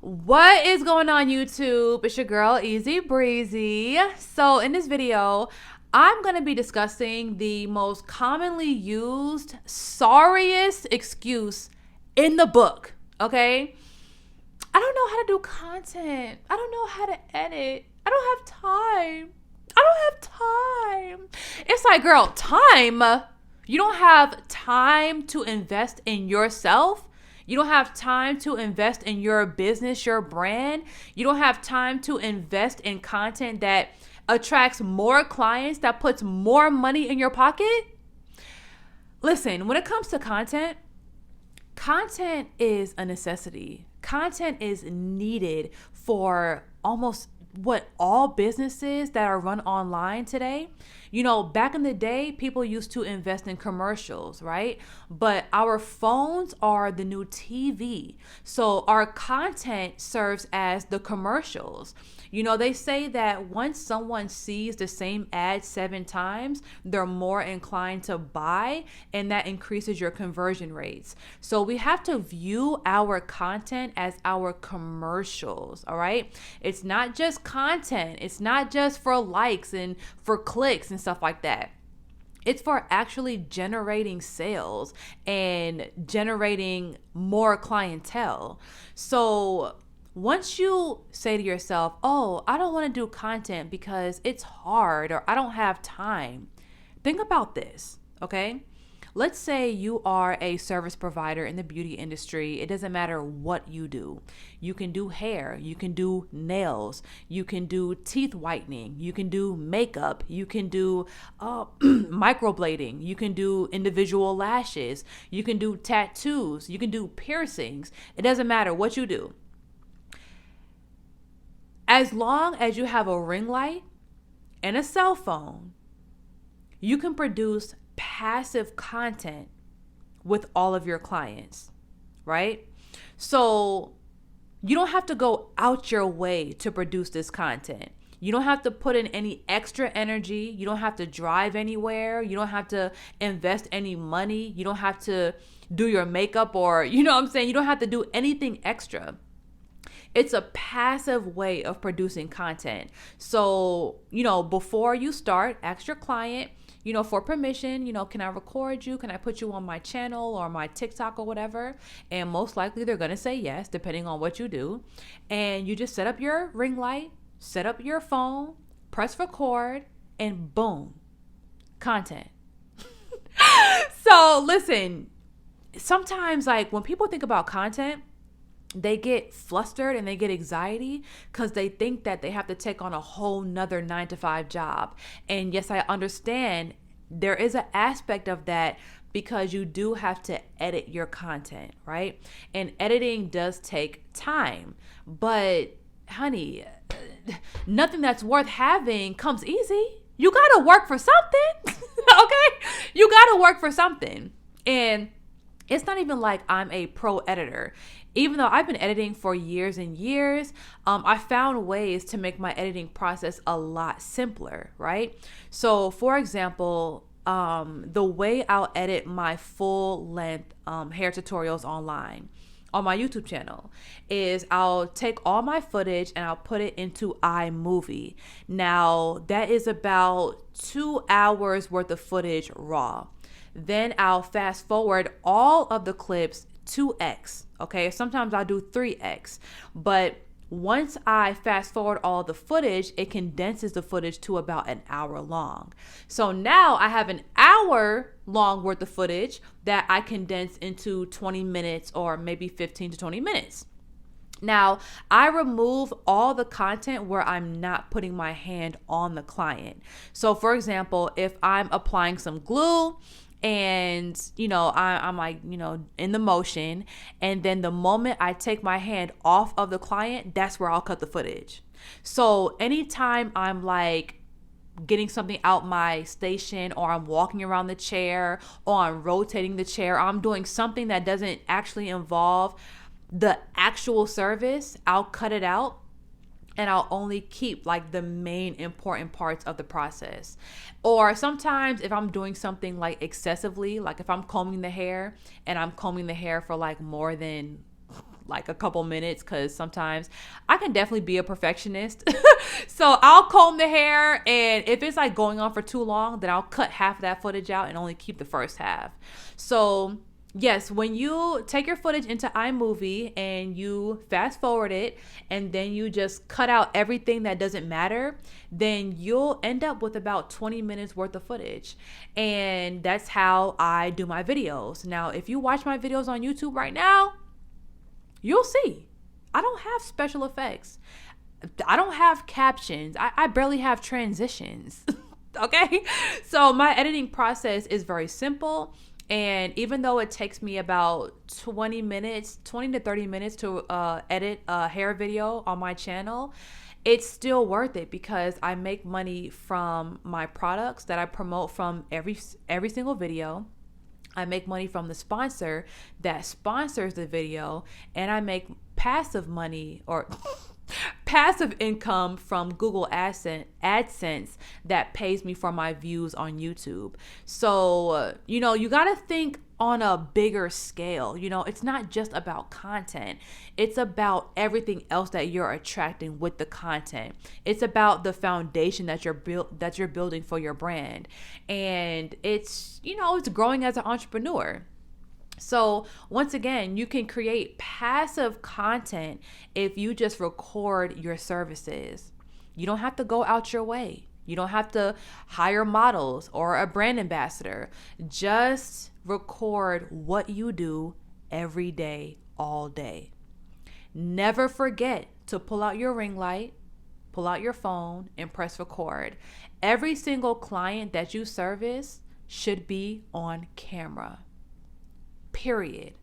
What is going on, YouTube? It's your girl, Easy Breezy. So in this video, I'm going to be discussing the most commonly used, sorriest excuse in the book, okay? I don't know how to do content. I don't know how to edit. I don't have time. I don't have time. It's like, girl, time? You don't have time to invest in yourself? You don't have time to invest in your business, your brand. You don't have time to invest in content that attracts more clients, that puts more money in your pocket. Listen, when it comes to content, content is a necessity. Content is needed for almost all businesses that are run online today. You know, back in the day, people used to invest in commercials, right? But our phones are the new TV. So our content serves as the commercials. You know, they say that once someone sees the same ad 7 times, they're more inclined to buy, and that increases your conversion rates. So we have to view our content as our commercials, all right? It's not just content. It's not just for likes and for clicks and stuff like that. It's for actually generating sales and generating more clientele. So once you say to yourself, oh, I don't want to do content because it's hard or I don't have time, think about this, okay? Let's say you are a service provider in the beauty industry. It doesn't matter what you do. You can do hair, you can do nails, you can do teeth whitening, you can do makeup, you can do microblading, you can do individual lashes, you can do tattoos, you can do piercings. It doesn't matter what you do. As long as you have a ring light and a cell phone, you can produce passive content with all of your clients, right? So you don't have to go out your way to produce this content. You don't have to put in any extra energy. You don't have to drive anywhere. You don't have to invest any money. You don't have to do your makeup or, you know what I'm saying? You don't have to do anything extra. It's a passive way of producing content. So, you know, before you start, ask your client, you know, for permission, you know, can I record you? Can I put you on my channel or my TikTok or whatever? And most likely they're going to say yes, depending on what you do. And you just set up your ring light, set up your phone, press record, and boom, content. So listen, sometimes like when people think about content, they get flustered and they get anxiety because they think that they have to take on a whole nother 9-to-5 job. And yes, I understand there is an aspect of that because you do have to edit your content, right? And editing does take time. But honey, nothing that's worth having comes easy. You got to work for something, okay? You got to work for something. And it's not even like I'm a pro editor. Even though I've been editing for years and years, I found ways to make my editing process a lot simpler, right? So for example, the way I'll edit my full length hair tutorials online on my YouTube channel is I'll take all my footage and I'll put it into iMovie. Now that is about 2 hours worth of footage raw. Then I'll fast forward all of the clips 2x, okay? Sometimes I do 3x, but once I fast forward all the footage, it condenses the footage to about an hour long. So now I have an hour long worth of footage that I condense into 20 minutes or maybe 15 to 20 minutes. Now, I remove all the content where I'm not putting my hand on the client. So for example, if I'm applying some glue, and, you know, I'm like, you know, in the motion. And then the moment I take my hand off of the client, that's where I'll cut the footage. So anytime I'm like getting something out my station or I'm walking around the chair or I'm rotating the chair, or I'm doing something that doesn't actually involve the actual service, I'll cut it out. And I'll only keep like the main important parts of the process. Or sometimes if I'm doing something like excessively, like if I'm combing the hair and I'm combing the hair for like more than like a couple minutes, because sometimes I can definitely be a perfectionist. So I'll comb the hair, and if it's like going on for too long, then I'll cut half of that footage out and only keep the first half. So yes, when you take your footage into iMovie and you fast forward it and then you just cut out everything that doesn't matter, then you'll end up with about 20 minutes worth of footage. And that's how I do my videos. Now, if you watch my videos on YouTube right now, you'll see I don't have special effects. I don't have captions. I barely have transitions. Okay? So my editing process is very simple. And even though it takes me about 20 to 30 minutes to edit a hair video on my channel, it's still worth it because I make money from my products that I promote from every single video. I make money from the sponsor that sponsors the video, and I make passive money or passive income from Google AdSense that pays me for my views on YouTube. So, you got to think on a bigger scale. It's not just about content. It's about everything else that you're attracting with the content. It's about the foundation that you're building for your brand. And it's growing as an entrepreneur. So once again, you can create passive content if you just record your services. You don't have to go out your way. You don't have to hire models or a brand ambassador. Just record what you do every day, all day. Never forget to pull out your ring light, pull out your phone, and press record. Every single client that you service should be on camera. Period.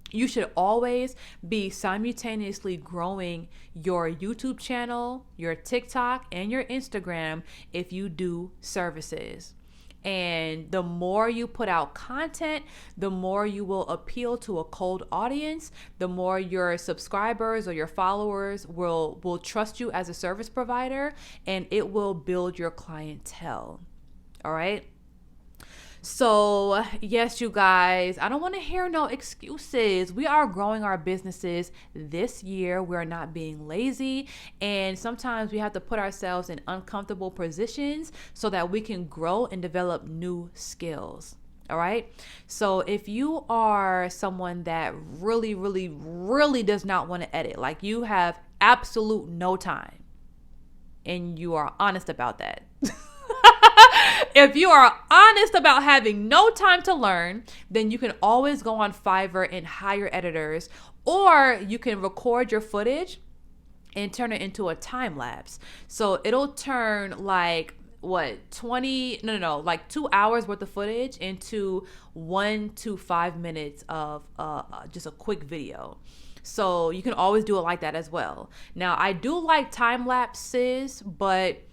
You should always be simultaneously growing your YouTube channel, your TikTok, and your Instagram if you do services. And the more you put out content, the more you will appeal to a cold audience, the more your subscribers or your followers will trust you as a service provider, and it will build your clientele. All right? So, yes, you guys, I don't want to hear no excuses. We are growing our businesses this year. We're not being lazy. And sometimes we have to put ourselves in uncomfortable positions so that we can grow and develop new skills. All right. So if you are someone that really, really, really does not want to edit, like you have absolute no time, and you are honest about that. If you are honest about having no time to learn, then you can always go on Fiverr and hire editors, or you can record your footage and turn it into a time lapse. So it'll turn like 2 hours worth of footage into 1 to 5 minutes of just a quick video. So you can always do it like that as well. Now, I do like time lapses, but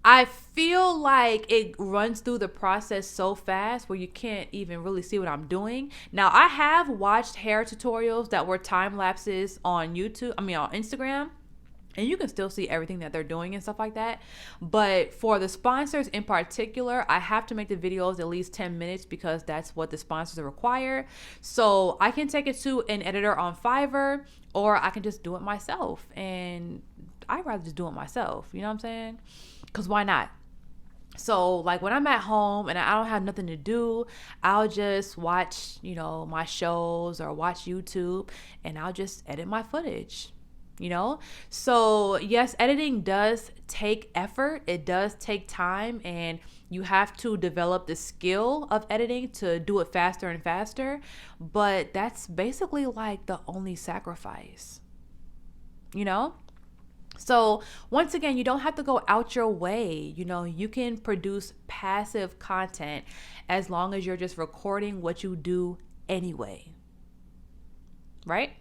I feel like it runs through the process so fast where you can't even really see what I'm doing. Now, I have watched hair tutorials that were time lapses on Instagram, and you can still see everything that they're doing and stuff like that. But for the sponsors in particular, I have to make the videos at least 10 minutes because that's what the sponsors require. So I can take it to an editor on Fiverr, or I can just do it myself. And I'd rather just do it myself. You know what I'm saying? Because why not? So like when I'm at home and I don't have nothing to do, I'll just watch, my shows or watch YouTube, and I'll just edit my footage, So yes, editing does take effort. It does take time, and you have to develop the skill of editing to do it faster and faster. But that's basically like the only sacrifice, So once again, you don't have to go out your way. You can produce passive content as long as you're just recording what you do anyway. Right?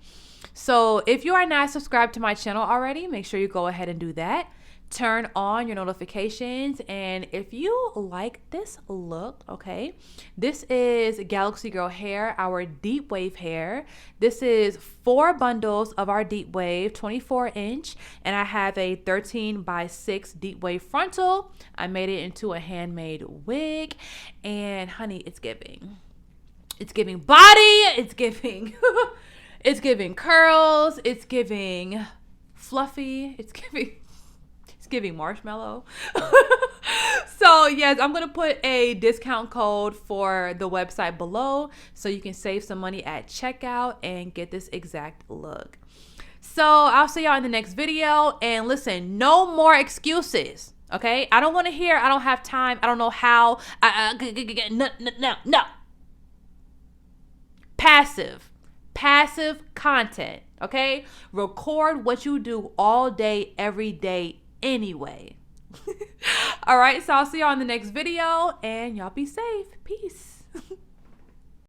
So if you are not subscribed to my channel already, make sure you go ahead and do that. Turn on your notifications. And if you like this look, okay, this is Galaxy Girl Hair, our deep wave hair. This is 4 bundles of our deep wave, 24-inch, and I have a 13x6 deep wave frontal. I made it into a handmade wig, and honey, it's giving body, it's giving It's giving curls. It's giving fluffy. It's giving marshmallow. So yes, I'm gonna put a discount code for the website below so you can save some money at checkout and get this exact look. So I'll see y'all in the next video. And listen, no more excuses. Okay, I don't want to hear I don't have time, I don't know how. No. Passive content. Okay, record what you do all day, every day anyway. All right, so I'll see y'all in the next video, and y'all be safe. Peace.